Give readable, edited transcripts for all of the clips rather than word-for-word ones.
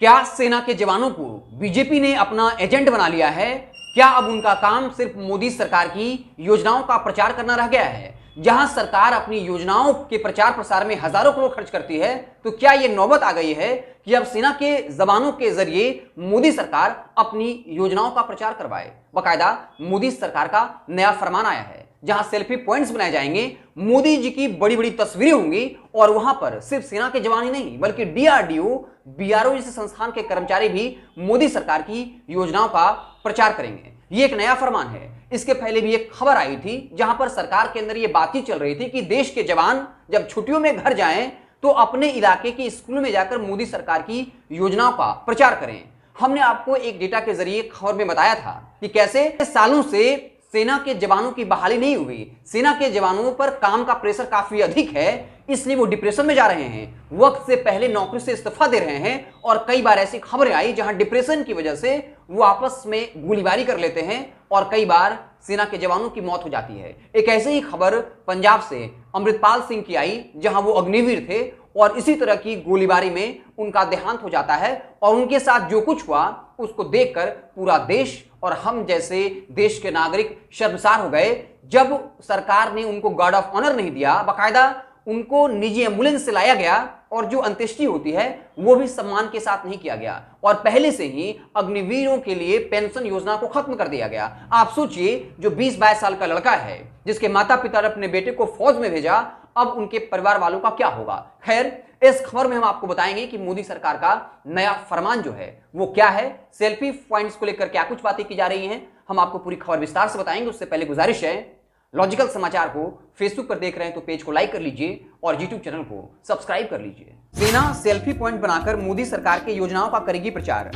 क्या सेना के जवानों को बीजेपी ने अपना एजेंट बना लिया है? क्या अब उनका काम सिर्फ मोदी सरकार की योजनाओं का प्रचार करना रह गया है? जहां सरकार अपनी योजनाओं के प्रचार प्रसार में हजारों करोड़ खर्च करती है, तो क्या यह नौबत आ गई है कि अब सेना के जवानों के जरिए मोदी सरकार अपनी योजनाओं का प्रचार करवाए? बाकायदा मोदी सरकार का नया फरमान आया है, जहां सेल्फी पॉइंट्स बनाए जाएंगे, मोदी जी की बड़ी बड़ी तस्वीरें होंगी और वहां पर सिर्फ सेना के जवान ही नहीं बल्कि डीआरडीओ, बीआरओ जैसे संस्थान के कर्मचारी भी मोदी सरकार की योजनाओं का प्रचार करेंगे। ये एक नया फरमान है। इसके पहले भी एक खबर आई थी जहां पर सरकार के अंदर ये बातचीत चल रही थी कि देश के जवान जब छुट्टियों में घर जाएं तो अपने इलाके के स्कूल में जाकर मोदी सरकार की योजनाओं का प्रचार करें। हमने आपको एक डेटा के जरिए खबर में बताया था कि कैसे सालों से सेना के जवानों की बहाली नहीं हुई, सेना के जवानों पर काम का प्रेशर काफी अधिक है, इसलिए वो डिप्रेशन में जा रहे हैं, वक्त से पहले नौकरी से इस्तीफा दे रहे हैं और कई बार ऐसी खबरें आई जहां डिप्रेशन की वजह से वो आपस में गोलीबारी कर लेते हैं और कई बार सेना के जवानों की मौत हो जाती है। एक ऐसी ही खबर पंजाब से अमृतपाल सिंह की आई जहां वो अग्निवीर थे और इसी तरह की गोलीबारी में उनका देहांत हो जाता है और उनके साथ जो कुछ हुआ उसको देखकर पूरा देश और हम जैसे देश के नागरिक शर्मसार हो गए जब सरकार ने उनको गार्ड ऑफ ऑनर नहीं दिया, बाकायदा उनको निजी एम्बुलेंस से लाया गया और जो अंत्येष्टि होती है वो भी सम्मान के साथ नहीं किया गया और पहले से ही अग्निवीरों के लिए पेंशन योजना को खत्म कर दिया गया। आप सोचिए, जो 20-22 साल का लड़का है जिसके माता पिता ने अपने बेटे को फौज में भेजा, अब उनके परिवार वालों का क्या होगा? खैर, इस खबर में हम आपको बताएंगे कि मोदी सरकार का नया फरमान जो है वो क्या है, सेल्फी पॉइंट्स को लेकर क्या कुछ बातें की जा रही हैं, हम आपको पूरी खबर विस्तार से बताएंगे। उससे पहले गुजारिश है, लॉजिकल समाचार को फेसबुक पर देख रहे हैं तो पेज को लाइक कर लीजिए और यूट्यूब चैनल को सब्सक्राइब कर लीजिए। सेना सेल्फी पॉइंट बनाकर मोदी सरकार के योजनाओं का करेगी प्रचार।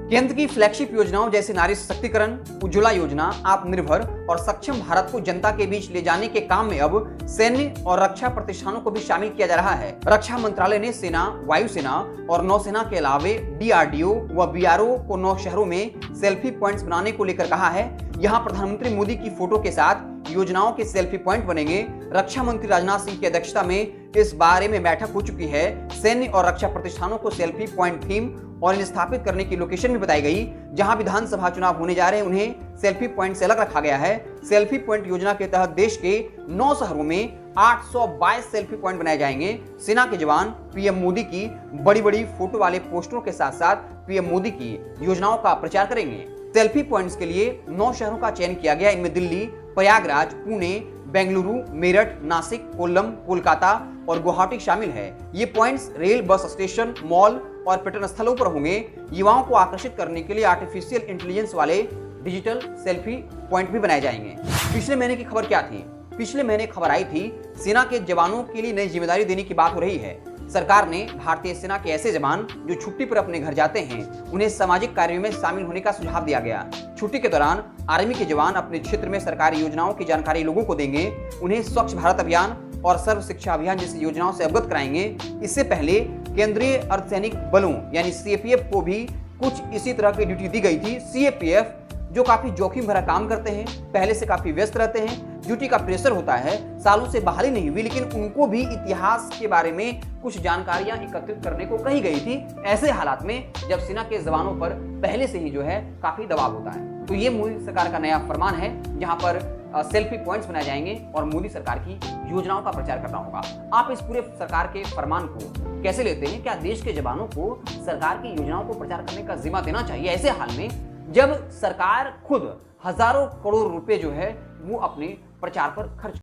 केंद्र की फ्लैगशिप योजनाओं जैसे नारी सशक्तिकरण, उज्ज्वला योजना, आत्मनिर्भर और सक्षम भारत को जनता के बीच ले जाने के काम में अब सैन्य और रक्षा प्रतिष्ठानों को भी शामिल किया जा रहा है। रक्षा मंत्रालय ने सेना, वायुसेना और नौसेना के अलावे डीआरडीओ व बीआरओ को 9 शहरों में सेल्फी पॉइंट्स बनाने को लेकर कहा है। यहाँ प्रधानमंत्री मोदी की फोटो के साथ योजनाओं के सेल्फी पॉइंट बनेंगे। रक्षा मंत्री राजनाथ सिंह की अध्यक्षता में इस बारे में बैठक हो चुकी है। सैन्य और रक्षा प्रतिष्ठानों को सेल्फी पॉइंट थीम और इन्हें स्थापित करने की लोकेशन भी बताई गई। जहां विधानसभा चुनाव होने जा रहे हैं उन्हें सेल्फी पॉइंट से अलग रखा गया है। सेल्फी पॉइंट योजना के तहत देश के 9 शहरों में 822 सेल्फी पॉइंट बनाए जाएंगे। सेना के जवान पीएम मोदी की बड़ी बड़ी फोटो वाले पोस्टरों के साथ साथ पीएम मोदी की योजनाओं का प्रचार करेंगे। सेल्फी पॉइंट्स के लिए 9 शहरों का चयन किया गया। इनमें दिल्ली, प्रयागराज, पुणे, बेंगलुरु, मेरठ, नासिक, कोल्लम, कोलकाता और गुवाहाटी शामिल है। ये points rail, bus station, mall और पर्यटन स्थलों पर होंगे। युवाओं को आकर्षित करने के लिए आर्टिफिशियल इंटेलिजेंस वाले डिजिटल सेल्फी पॉइंट भी बनाए जाएंगे। पिछले महीने की खबर क्या थी? पिछले महीने खबर आई थी सेना के जवानों के लिए नई जिम्मेदारी देने की बात हो रही है। सरकार ने भारतीय सेना के ऐसे जवान जो छुट्टी पर अपने घर जाते हैं उन्हें सामाजिक कार्यों में शामिल होने का सुझाव दिया गया। छुट्टी के दौरान आर्मी के जवान अपने क्षेत्र में सरकारी योजनाओं की जानकारी लोगों को देंगे, उन्हें स्वच्छ भारत अभियान और सर्व शिक्षा अभियान जैसी योजनाओं से अवगत कराएंगे। इससे पहले केंद्रीय अर्धसैनिक बलों यानी सीएपीएफ को भी कुछ इसी तरह की ड्यूटी दी गई थी। सीएपीएफ जो काफी जोखिम भरा काम करते हैं, पहले से काफी व्यस्त रहते हैं, ड्यूटी का प्रेशर होता है, सालों से बहाली नहीं हुई, लेकिन उनको भी इतिहास के बारे में कुछ जानकारियां एकत्रित करने को कही गई थी। ऐसे हालात में जब सेना के जवानों पर पहले से ही जो है काफी दबाव होता है, तो ये मोदी सरकार का नया फरमान है जहां पर सेल्फी पॉइंट्स बनाए जाएंगे और मोदी सरकार की योजनाओं का प्रचार करना होगा। आप इस पूरे सरकार के फरमान को कैसे लेते हैं? क्या देश के जवानों को सरकार की योजनाओं को प्रचार करने का जिम्मा देना चाहिए ऐसे हाल में जब सरकार खुद हजारों करोड़ रुपए जो है वो अपने प्रचार पर खर्च